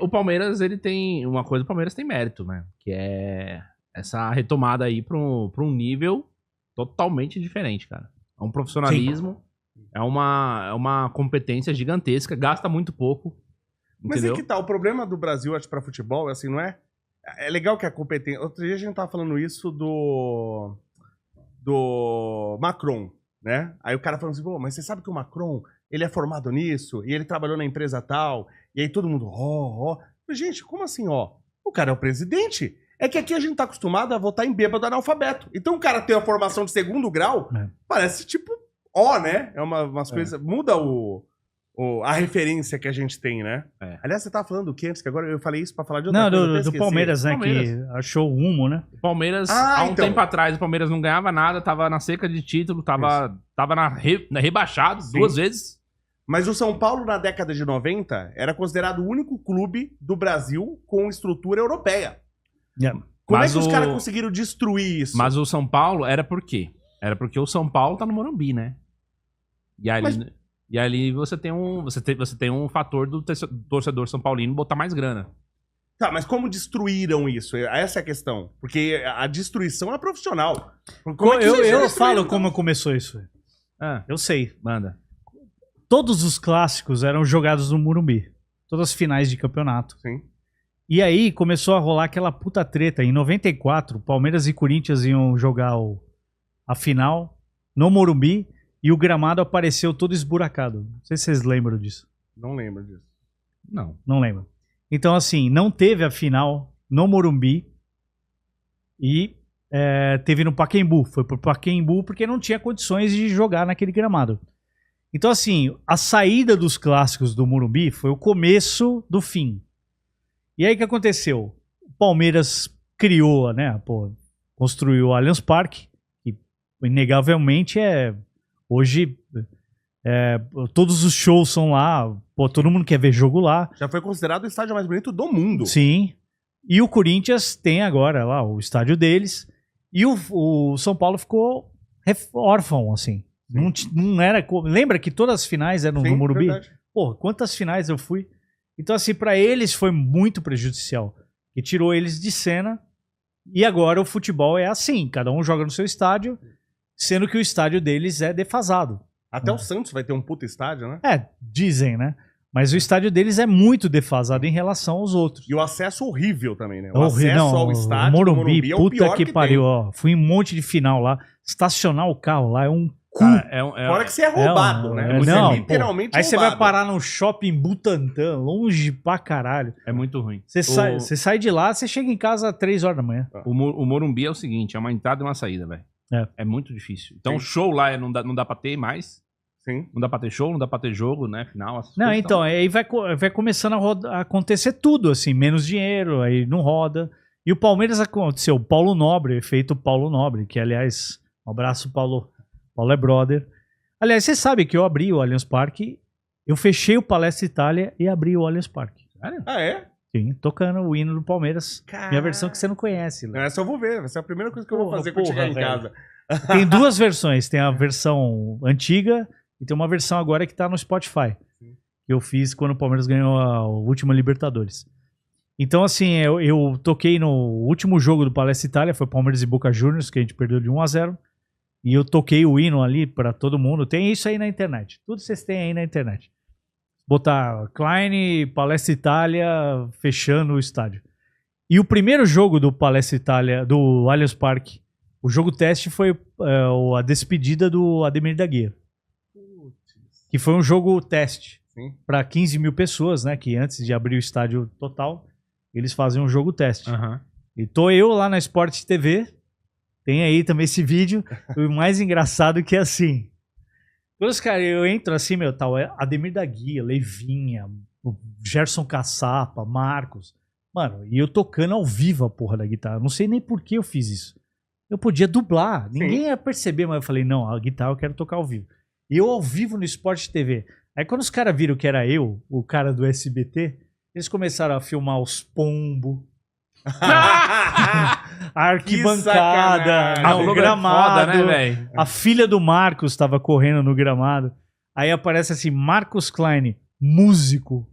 O Palmeiras, ele tem uma coisa, o Palmeiras tem mérito, né? Que é essa retomada aí pra um nível totalmente diferente, cara. É um profissionalismo, é uma competência gigantesca, gasta muito pouco, Mas entendeu? é que tá, o problema do Brasil, acho, pra futebol, assim, não é... É legal que a competência... Outro dia a gente tava falando isso do Macron, né? Aí o cara falando assim, pô, mas você sabe que o Macron, ele é formado nisso, e ele trabalhou na empresa tal, e aí todo mundo, ó. Gente, como assim, ó? O cara é o presidente. É que aqui a gente tá acostumado a votar em bêbado analfabeto. Então o cara tem a formação de segundo grau, parece tipo, ó, né? É umas coisas... Muda a referência que a gente tem, né? Aliás, você tava falando do que antes? Que agora eu falei isso pra falar de outra coisa. Do Palmeiras, né? Palmeiras. Que achou o rumo, né? O Palmeiras, Ah, há um então. tempo atrás, o Palmeiras não ganhava nada, tava na seca de título, tava na rebaixado Sim. 2 vezes. Mas o São Paulo, na década de 90, era considerado o único clube do Brasil com estrutura europeia. Como Mas é que os caras conseguiram destruir isso? Mas o São Paulo era por quê? Era porque o São Paulo tá no Morumbi, né? E ali você tem um fator do torcedor são paulino botar mais grana. Tá, mas como destruíram isso? Essa é a questão. Porque a destruição é profissional. Como é que vocês Eu destruíram, falo então? como começou isso. Eu sei. Manda. Todos os clássicos eram jogados no Morumbi. Todas as finais de campeonato. Sim. E aí começou a rolar aquela puta treta. Em 94, Palmeiras e Corinthians iam jogar a final no Morumbi e o gramado apareceu todo esburacado. Não sei se vocês lembram disso. Não lembro disso. Não lembro. Então, assim, não teve a final no Morumbi e teve no Pacaembu. Foi pro Pacaembu porque não tinha condições de jogar naquele gramado. Então, assim, a saída dos clássicos do Morumbi foi o começo do fim. E aí o que aconteceu? O Palmeiras criou, né? Construiu o Allianz Parque, que inegavelmente hoje todos os shows são lá, todo mundo quer ver jogo lá. Já foi considerado o estádio mais bonito do mundo. Sim. E o Corinthians tem agora lá o estádio deles. E o São Paulo ficou órfão, assim. Não era. Lembra que todas as finais eram no Morumbi? Verdade. Porra, quantas finais eu fui? Então, assim, pra eles foi muito prejudicial. Que tirou eles de cena. E agora o futebol é assim: cada um joga no seu estádio, sendo que o estádio deles é defasado. Até o Santos vai ter um puta estádio, né? Dizem, né? Mas o estádio deles é muito defasado em relação aos outros. E o acesso horrível também, né? O acesso ao estádio o do Morumbi, Morumbi é o puta pior que pariu, tem. ó. Fui em um monte de final lá. Estacionar o carro lá é um cu. Fora que você é roubado, né? Você é literalmente Aí você roubado. vai parar no shopping Butantã, longe pra caralho. É muito ruim. Você sai de lá, você chega em casa às 3 horas da manhã. O Morumbi é o seguinte, é uma entrada e uma saída, velho. É muito difícil. Então o show lá não dá pra ter mais. Sim. Não dá pra ter show, não dá pra ter jogo, né? Final. Não, então, aí vai começando a acontecer tudo, assim, menos dinheiro, aí não roda. E o Palmeiras aconteceu, o Paulo Nobre, efeito Paulo Nobre, que aliás, um abraço, Paulo. Paulo é brother. Aliás, você sabe que eu abri o Allianz Parque, eu fechei o Palestra Itália e abri o Allianz Parque. Sério? Ah, é? Sim, tocando o hino do Palmeiras. Minha versão que você não conhece, né? Essa eu vou ver, vai ser a primeira coisa que eu vou fazer quando chegar em casa. Tem duas versões, tem a versão antiga e tem uma versão agora que tá no Spotify. Que eu fiz quando o Palmeiras ganhou a última Libertadores. Então, assim, eu toquei no último jogo do Palestra Itália, foi Palmeiras e Boca Juniors, que a gente perdeu de 1-0. E eu toquei o hino ali pra todo mundo. Tem isso aí na internet. Tudo vocês têm aí na internet. Botar Klein, Palestra Itália, fechando o estádio. E o primeiro jogo do Palestra Itália, do Allianz Parque, o jogo teste foi a despedida do Ademir da Guia. Que foi um jogo teste para 15 mil pessoas, né? Que antes de abrir o estádio total, eles fazem um jogo teste. E tô eu lá na Sport TV. Tem aí também esse vídeo. O mais engraçado que é assim. Todos, cara, eu entro assim, Ademir da Guia, Leivinha, o Gerson Caçapa, Marcos. Mano, e eu tocando ao vivo a porra da guitarra. Não sei nem por que eu fiz isso. Eu podia dublar. Ninguém ia perceber, mas eu falei, não, a guitarra eu quero tocar ao vivo. E eu ao vivo no Sport TV. Aí quando os caras viram que era eu, o cara do SBT, eles começaram a filmar os pombos. A arquibancada, o gramado, foda, né, a filha do Marcos estava correndo no gramado. Aí aparece assim, Marcos Klein, músico.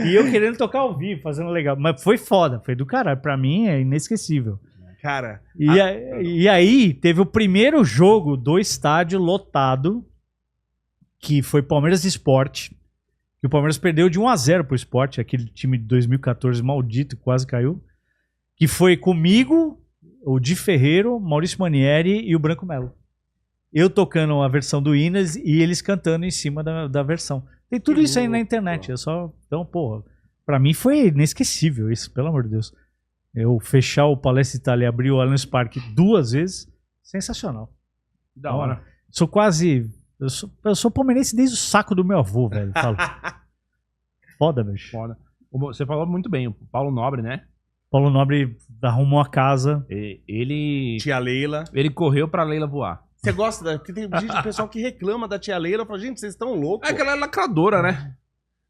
E eu querendo tocar ao vivo, fazendo legal. Mas foi foda, foi do caralho. Pra mim é inesquecível. Cara... E aí, teve o primeiro jogo do estádio lotado, que foi Palmeiras e Sport. Que o Palmeiras perdeu de 1-0 pro Sport, aquele time de 2014 maldito, que quase caiu. Que foi comigo, o Di Ferreiro, Maurício Manieri e o Branco Melo. Eu tocando a versão do Inas e eles cantando em cima da versão. Tem tudo isso aí na internet. É só. Então, porra, pra mim foi inesquecível isso, pelo amor de Deus. Eu fechar o Palestra Itália e abrir o Allianz Parque 2 vezes, sensacional. Da hora. Sou quase. Eu sou palmeirense desde o saco do meu avô, velho. Falo. Foda, bicho. Foda. Você falou muito bem, o Paulo Nobre, né? Paulo Nobre arrumou a casa. Ele Tia Leila. correu pra Leila voar. Você gosta da... Porque tem gente, pessoal que reclama da tia Leila. Fala, gente, vocês estão loucos. É que ela é lacradora, né?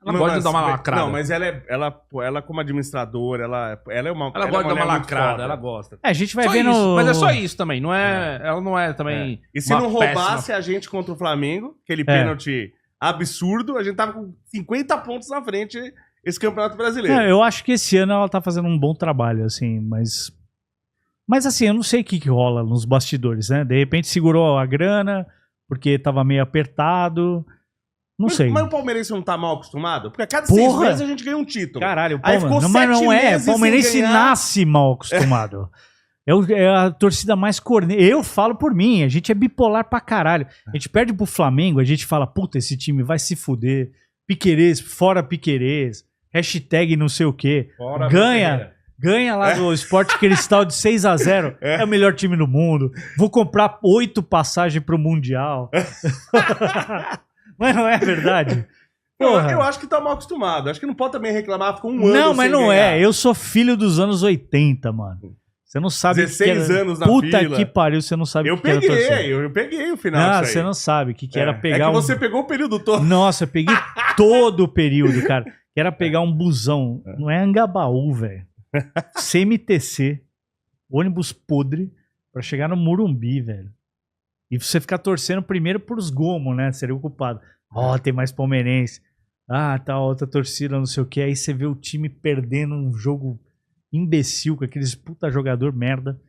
Ela Não, gosta mas- de dar uma lacrada. Não, mas ela como administradora, ela é uma... Ela é gosta de dar mulher uma muito lacrada, foda. ela gosta. A gente vai Só ver isso, no. mas é só isso também, não é... Ela não é também... E se uma não roubasse péssima- a gente contra o Flamengo, aquele pênalti absurdo, a gente tava com 50 pontos na frente esse Campeonato Brasileiro. Não, eu acho que esse ano ela tá fazendo um bom trabalho, assim, mas assim, eu não sei o que rola nos bastidores, né? De repente segurou a grana, porque tava meio apertado. Não sei. Mas o palmeirense não tá mal acostumado? Porque a cada 6 Porra! meses a gente ganha um título. Caralho, o Aí Palmeiras. ficou Não, mas 7 não é. meses O palmeirense sem ganhar. nasce mal acostumado. É a torcida mais corneta. Eu falo por mim, a gente é bipolar pra caralho. A gente perde pro Flamengo, a gente fala, puta, esse time vai se fuder. Piquerez, fora Piquerez. Hashtag não sei o quê. Fora Ganha lá do Sport Cristal de 6-0. É o melhor time do mundo. Vou comprar 8 passagens pro Mundial. Mas não é verdade. Porra. Eu acho que tá mal acostumado. Acho que não pode também reclamar, ficou um ano Não, mas sem não ganhar. é. Eu sou filho dos anos 80, mano. Você não sabe 16 que era... anos na Puta fila. que pariu, você não sabe Eu o que era peguei, torcer. eu peguei o final Não, disso você aí. não sabe o que era pegar É que um... você pegou o período todo. Nossa, eu peguei todo o período, cara. Que era pegar um busão. Não é Angabaú, velho. CMTC. Ônibus podre. Pra chegar no Morumbi, velho. E você ficar torcendo primeiro pros gomos, né? Seria o culpado. Ó, tem mais palmeirense. Ah, tá outra torcida, não sei o que. Aí você vê o time perdendo um jogo imbecil com aqueles puta jogador merda.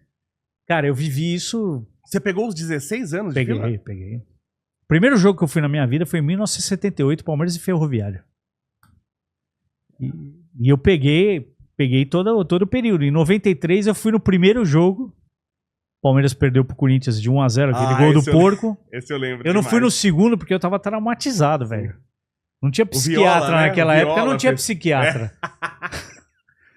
Cara, eu vivi isso. Você pegou os 16 anos de fila? Peguei. O primeiro jogo que eu fui na minha vida foi em 1978, Palmeiras e Ferroviário. E eu peguei todo o período. Em 93 eu fui no primeiro jogo. Palmeiras perdeu pro Corinthians de 1-0, aquele gol do esse porco. Esse eu lembro Eu não demais. fui no segundo porque eu tava traumatizado, velho. Não tinha Viola, psiquiatra né? naquela O época, Viola não tinha fez- psiquiatra.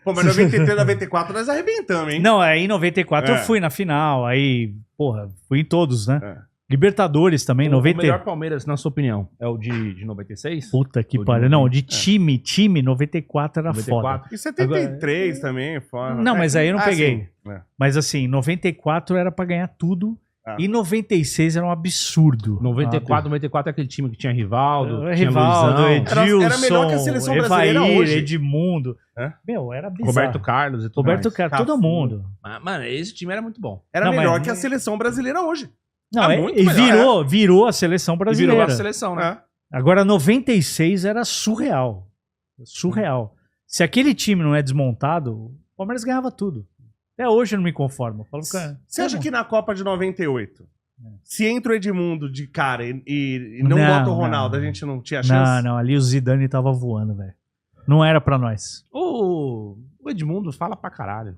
Pô, mas 93, 94 nós arrebentamos, hein? Não, aí em 94 eu É. fui na final, aí, porra, fui em todos, né? É. Libertadores também, O 90. melhor Palmeiras, na sua opinião, é o de 96? Puta que Ou de pariu. Não, 90. de time, 94 era foda. 94? E 73 também, fora. Não, mas aí eu não peguei. Sim. É. Mas assim, 94 era pra ganhar tudo. Ah. E 96 era um absurdo. 94 é aquele time que tinha Rivaldo, tinha Rivaldo, Luizão, Edilson, Era melhor que a seleção brasileira Evair, hoje. Edmundo. É? Meu, era bizarro. Roberto Carlos e tudo Roberto mais. Carlos, todo Cafu. mundo. Mas, mano, esse time era muito bom. Era Não, melhor mas- que a seleção brasileira hoje. Não, Ah, é- muito e melhor, virou a seleção E brasileira. virou a seleção, né? Agora, 96 era surreal. Surreal. Se aquele time não é desmontado, o Palmeiras ganhava tudo. Até hoje eu não me conformo. Eu falo, cara, Você acha tá bom. que na Copa de 98, se entra o Edmundo de cara e não bota o Ronaldo, a gente não tinha chance? Não, ali o Zidane tava voando, velho. Não era pra nós. O Edmundo fala pra caralho.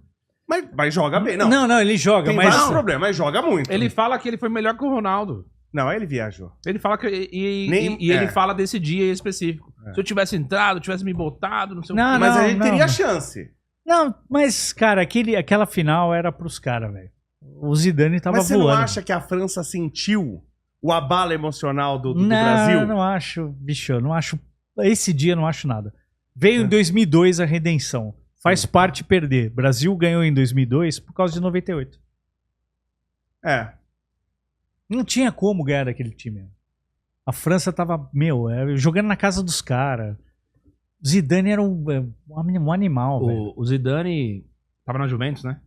Mas joga bem, não. Não, ele joga, Tem mas... vários problemas, mas joga muito. Ele fala que ele foi melhor que o Ronaldo. Não, aí ele viajou. Ele fala que. Nem- Ele é. fala desse dia específico. Se eu tivesse entrado, tivesse me botado, não sei o Não, quê. Mas a gente teria não. chance. Não, mas, cara, aquela final era pros caras, velho. O Zidane tava Mas você voando. não acha que a França sentiu o abalo emocional do Não, Brasil? não acho, bicho, eu não acho. Esse dia eu não acho nada. Veio em 2002 a redenção. Faz parte perder. Brasil ganhou em 2002 por causa de 98. É. Não tinha como ganhar daquele time. A França tava, jogando na casa dos caras. Zidane era um animal, velho. O Zidane tava na Juventus, né?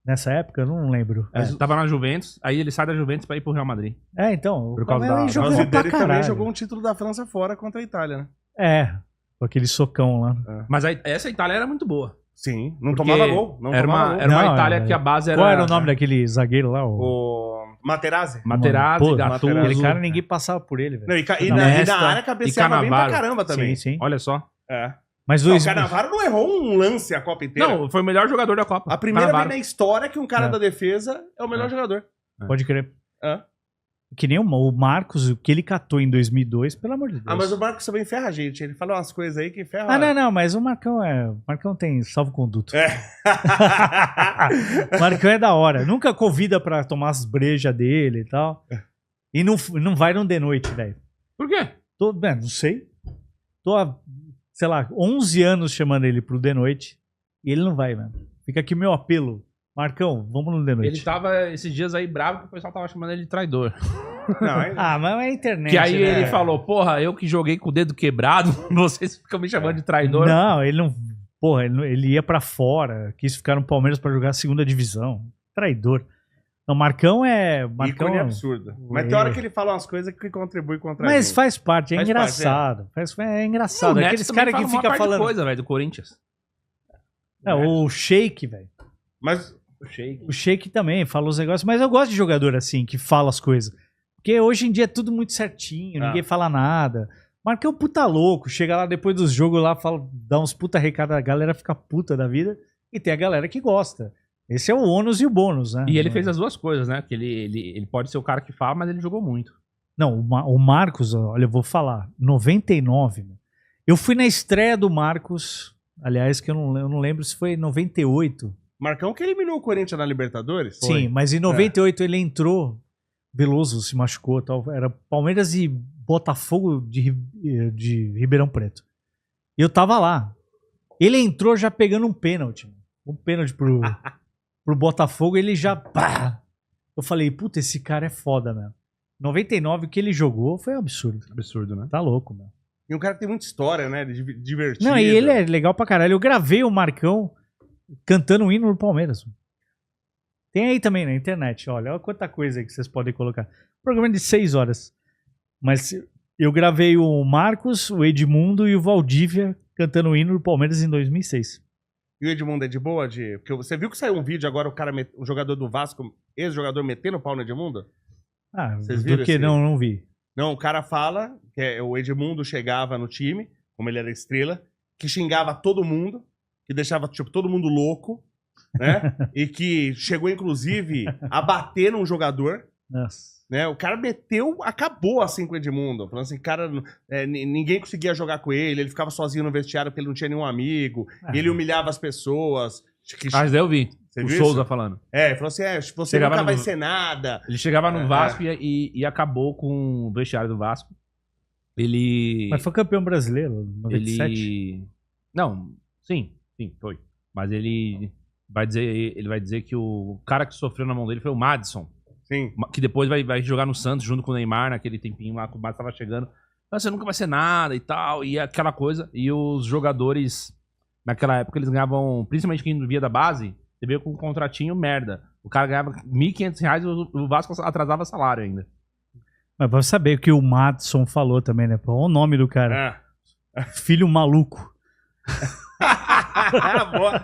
Nessa época, eu não lembro. Tava na Juventus, aí ele sai da Juventus pra ir pro Real Madrid. Então, Por causa ele da- Mas o jogou pra Zidane também caralho. jogou um título da França fora contra a Itália, né? É, Com aquele socão lá. Mas essa Itália era muito boa. Sim, não Porque tomava gol. Não era tomava gol. era uma Não, Itália que a base era... Qual era o nome daquele zagueiro lá? O Materazzi. Materazzi, Pô, Gattuso. Aquele cara ninguém passava por ele, velho. Não, e Nesta, na área cabeceava e bem pra Cannavaro. caramba também. Sim, sim. Olha só. É. Mas Não, o o Cannavaro não errou um lance a Copa inteira. Não, foi o melhor jogador da Copa. A primeira vez Cannavaro. na história que um cara É. da defesa é o melhor É. jogador. Pode crer. É. Que nem o Marcos, o que ele catou em 2002, pelo amor de Deus. Ah, mas o Marcos também ferra a gente. Ele fala umas coisas aí que ferra. Não, mas o Marcão tem salvo-conduto. É. O Marcão é da hora. Nunca convida pra tomar as brejas dele e tal. E não vai num de noite, velho. Por quê? Não sei. Tô há, sei lá, 11 anos chamando ele pro de noite. E ele não vai, mano. Fica aqui o meu apelo. Marcão, vamos no de noite. Ele tava esses dias aí bravo que o pessoal tava chamando ele de traidor. Não, é... Ah, mas é internet. Que aí né? ele falou, porra, eu que joguei com o dedo quebrado, vocês ficam me chamando de traidor. Não, ele não. Porra, ele ia pra fora. Quis ficar no Palmeiras pra jogar a segunda divisão. Traidor. Não, Marcão é. Marcão ícone absurdo. Mas tem hora que ele fala umas coisas que contribuem contra a Mas gente. faz parte, é Faz engraçado. É engraçado. O Neto Aqueles também caras que fala uma ficam parte de falando. coisa, velho, do Corinthians. O Sheik, velho. Mas O Sheik também fala os negócios, mas eu gosto de jogador assim, que fala as coisas. Porque hoje em dia é tudo muito certinho, ninguém fala nada. Marcão puta louco, chega lá depois dos jogos lá, fala, dá uns puta recado, a galera fica puta da vida, e tem a galera que gosta. Esse é o ônus e o bônus, né? E ele fez as duas coisas, né? Que ele pode ser o cara que fala, mas ele jogou muito. Não, o Marcos, olha, eu vou falar, 99, meu. Eu fui na estreia do Marcos, aliás, que eu não lembro se foi em 98. Marcão que eliminou o Corinthians na Libertadores? Sim, mas em 98 ele entrou, Veloso se machucou, tal, era Palmeiras e Botafogo de Ribeirão Preto. E eu tava lá. Ele entrou já pegando um pênalti pro Botafogo, ele já... Pá! Eu falei, puta, esse cara é foda, né? 99, o que ele jogou foi um absurdo. Absurdo, né? Tá louco, meu. E um cara que tem muita história, né? Divertido. Não, e ele é legal pra caralho. Eu gravei o Marcão cantando o hino do Palmeiras. Tem aí também na internet, olha quanta coisa aí que vocês podem colocar. Programa de 6 horas. Mas eu gravei o Marcos, o Edmundo e o Valdívia cantando o hino do Palmeiras em 2006. E o Edmundo é de boa? Porque você viu que saiu um vídeo agora, o jogador do Vasco, ex-jogador, metendo o pau no Edmundo? Ah, Vocês do viram que esse- não vi. Não, o cara fala que o Edmundo chegava no time, como ele era estrela, que xingava todo mundo, que deixava tipo, todo mundo louco, né? E que chegou, inclusive, a bater num jogador, Nossa. né? O cara acabou assim com o Edmundo. Falando assim, cara, ninguém conseguia jogar com ele ficava sozinho no vestiário porque ele não tinha nenhum amigo, ele humilhava as pessoas. Mas daí eu vi Você o viu Souza isso? falando. Falou assim, você Chegava nunca no- vai ser nada. Ele chegava no Vasco e acabou com o vestiário do Vasco. Ele... Mas foi campeão brasileiro, 97. Ele... Não, sim, foi. Mas ele vai dizer que o cara que sofreu na mão dele foi o Madison, Sim. que depois vai jogar no Santos junto com o Neymar naquele tempinho lá que o Madison tava chegando. Mas você nunca vai ser nada e tal, e aquela coisa. E os jogadores, naquela época, eles ganhavam, principalmente quem via da base, você veio com um contratinho merda. O cara ganhava R$1.500 e o Vasco atrasava salário ainda. Mas pra saber o que o Madison falou também, né? Olha o nome do cara. Filho maluco. Boa.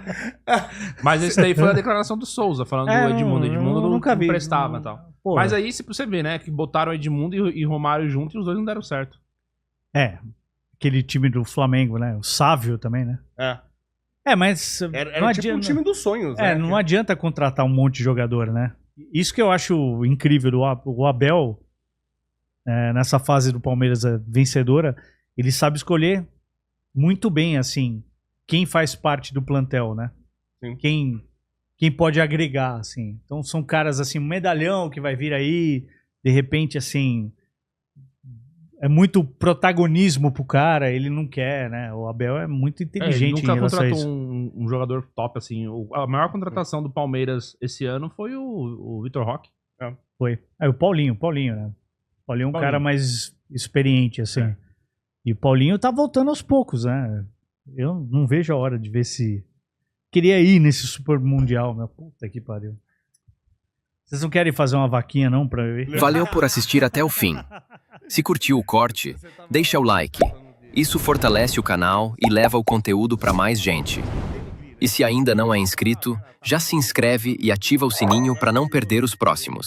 Mas esse daí foi a declaração do Souza, falando do Edmundo. Edmundo eu nunca não vi. prestava e tal. Porra. Mas aí, se você vê, né, que botaram o Edmundo e Romário junto e os dois não deram certo. Aquele time do Flamengo, né? O Sávio também, né? Mas Era não tipo adianta, um time dos sonhos, né? não adianta contratar um monte de jogador, né? Isso que eu acho incrível do o Abel, nessa fase do Palmeiras vencedora, ele sabe escolher muito bem, assim, quem faz parte do plantel, né? Sim. Quem pode agregar, assim. Então são caras, assim, um medalhão que vai vir aí, de repente, assim, é muito protagonismo pro cara, ele não quer, né? O Abel é muito Ele inteligente em nunca relação a contratou isso. um jogador top, assim. A maior contratação do Palmeiras esse ano foi o Vitor Roque. Foi. O Paulinho, né? O Paulinho é um cara mais experiente, assim. E o Paulinho tá voltando aos poucos, né? Eu não vejo a hora de ver se... Queria ir nesse Super Mundial, meu. Puta que pariu. Vocês não querem fazer uma vaquinha, não, pra eu ir? Valeu por assistir até o fim. Se curtiu o corte, deixa o like. Isso fortalece o canal e leva o conteúdo para mais gente. E se ainda não é inscrito, já se inscreve e ativa o sininho para não perder os próximos.